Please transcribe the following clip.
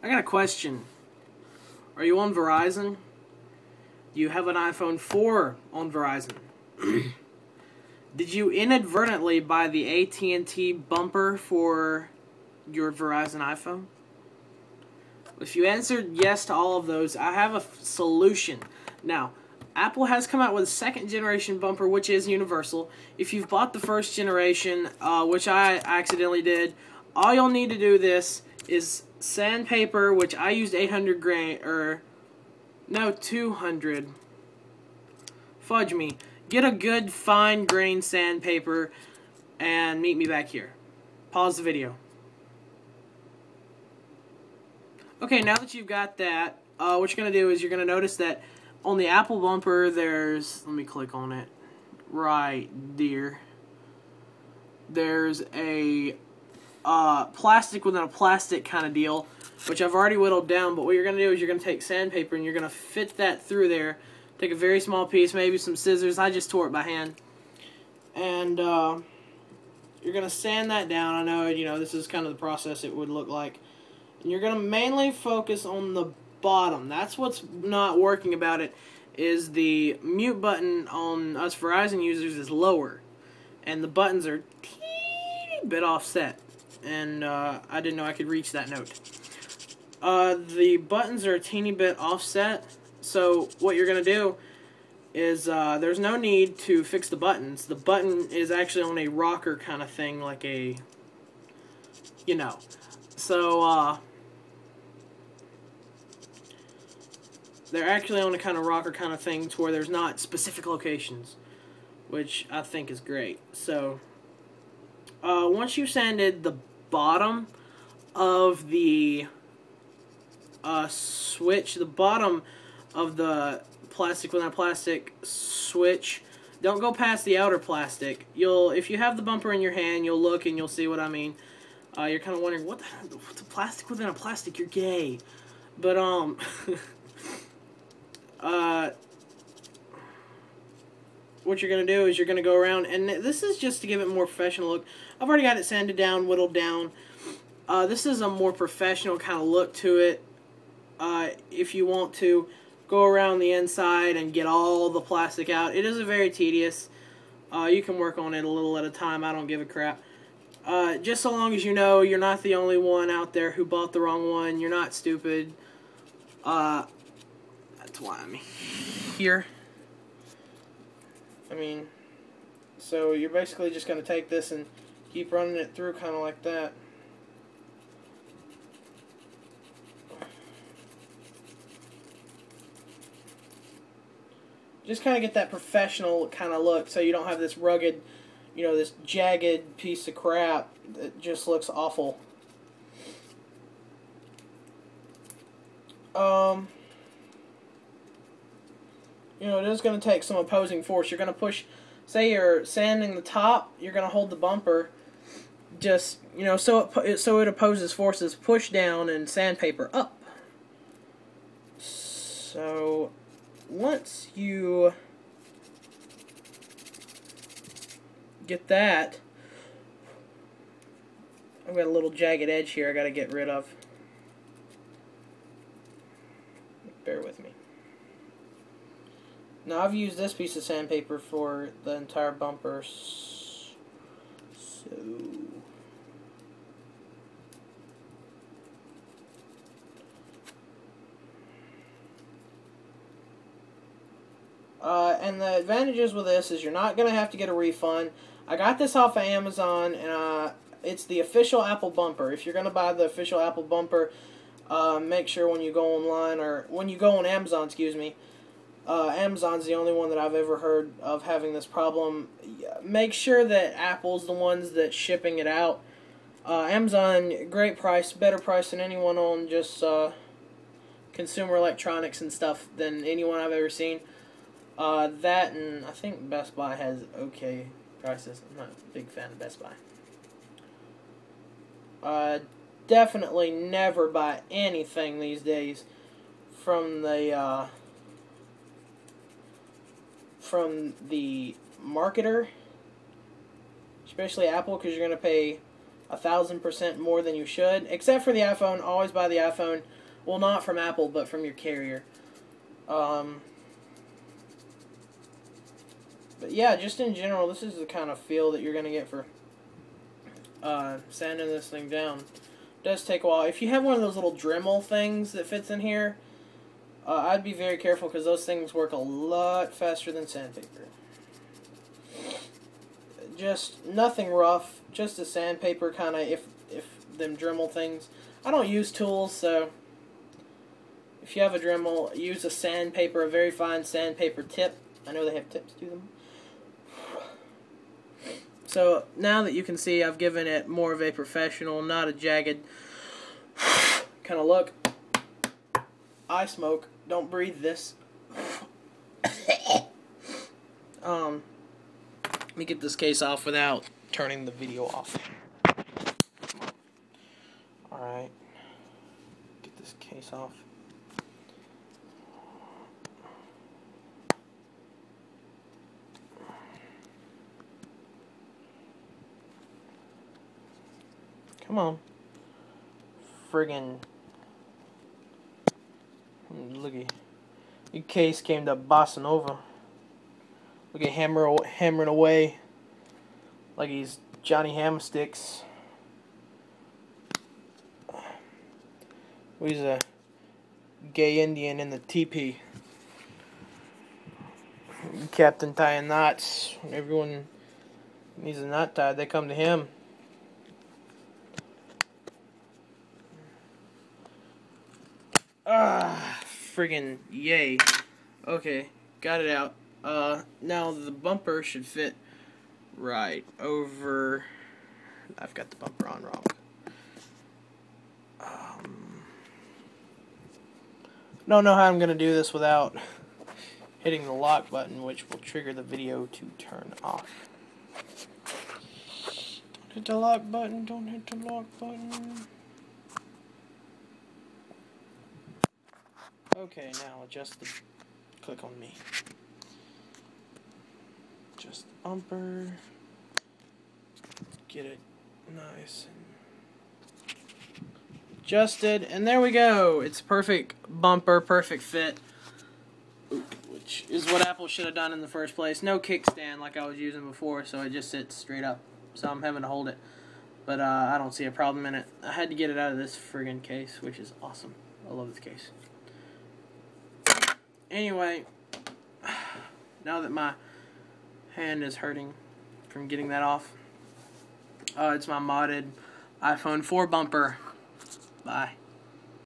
I got a question. Are you on Verizon? Do you have an iPhone 4 on Verizon? Did you inadvertently buy the AT&T bumper for your Verizon iPhone? If you answered yes to all of those, I have a solution. Now, Apple has come out with a second generation bumper, which is universal. If you've bought the first generation, which I accidentally did, all you'll need to do this is sandpaper, which I used 800 grain, or no, 200. Fudge me. Get a good fine grain sandpaper and meet me back here. Pause the video. Okay, now that you've got that, what you're going to do is you're going to notice that on the Apple bumper there's, let me click on it, right there. There's a plastic within a plastic kind of deal, which I've already whittled down, but what you're going to do is you're going to take sandpaper and you're going to fit that through there. Take a very small piece, maybe some scissors. I just tore it by hand. And you're going to sand that down. I know, this is kind of the process it would look like. And you're going to mainly focus on the bottom. That's what's not working about it, is the mute button on us Verizon users is lower. And the buttons are a teeny bit offset. And I didn't know I could reach that note. The buttons are a teeny bit offset. So what you're going to do is there's no need to fix the buttons. The button is actually on a rocker kind of thing, like a, So they're actually on a kind of rocker kind of thing to where there's not specific locations, which I think is great. So once you've sanded the bottom of the switch, the bottom of the plastic within a plastic switch, don't go past the outer plastic. If you have the bumper in your hand, you'll look and you'll see what I mean. You're kind of wondering, what's a plastic within a plastic? You're gay. But what you're going to do is you're going to go around, and this is just to give it a more professional look. I've already got it sanded down, whittled down. This is a more professional kind of look to it. If you want to go around the inside and get all the plastic out, it is very tedious. You can work on it a little at a time. I don't give a crap. Just so long as you know you're not the only one out there who bought the wrong one. You're not stupid. That's why I'm here. So you're basically just going to take this and keep running it through kind of like that. Just kind of get that professional kind of look, so you don't have this rugged, this jagged piece of crap that just looks awful. It is going to take some opposing force. You're going to push, say you're sanding the top, you're going to hold the bumper, just, so it opposes forces. Push down and sandpaper up. So once you get that, I've got a little jagged edge here I got to get rid of. Bear with me. Now I've used this piece of sandpaper for the entire bumper, so and the advantages with this is you're not going to have to get a refund. I got this off of Amazon, and it's the official Apple bumper. If you're going to buy the official Apple bumper, make sure when you go online, or when you go on Amazon, Amazon's the only one that I've ever heard of having this problem. Make sure that Apple's the ones that's shipping it out. Amazon, great price, better price than anyone on just consumer electronics and stuff than anyone I've ever seen. That, and I think Best Buy has okay prices. I'm not a big fan of Best Buy. Definitely never buy anything these days from the marketer, especially Apple, because you're going to pay 1,000% more than you should. Except for the iPhone, always buy the iPhone. Well, not from Apple, but from your carrier. But yeah, just in general, this is the kind of feel that you're going to get for sanding this thing down. It does take a while. If you have one of those little Dremel things that fits in here, I'd be very careful because those things work a lot faster than sandpaper. Just nothing rough, just a sandpaper kind of, if them Dremel things. I don't use tools, so if you have a Dremel, use a sandpaper, a very fine sandpaper tip. I know they have tips to them. So now that you can see, I've given it more of a professional, not a jagged kind of look. I smoke. Don't breathe this. Let me get this case off without turning the video off. Alright. Get this case off. Come on. Friggin'. Looky. Your case came to bossing over. Look at hammering away like he's Johnny Hammersticks. He's a gay Indian in the teepee. Captain tying knots. When everyone needs a knot tied, they come to him. Friggin' yay. Okay, got it out. Now the bumper should fit right over. I've got the bumper on wrong. Don't know how I'm gonna do this without hitting the lock button, which will trigger the video to turn off. Don't hit the lock button. Don't hit the lock button. Okay, now adjust the. Click on me. Just the bumper. Get it nice and adjusted, and there we go. It's perfect bumper, perfect fit, which is what Apple should have done in the first place. No kickstand like I was using before, so it just sits straight up. So I'm having to hold it, but I don't see a problem in it. I had to get it out of this friggin' case, which is awesome. I love this case. Anyway, now that my hand is hurting from getting that off, it's my modded iPhone 4 bumper. Bye.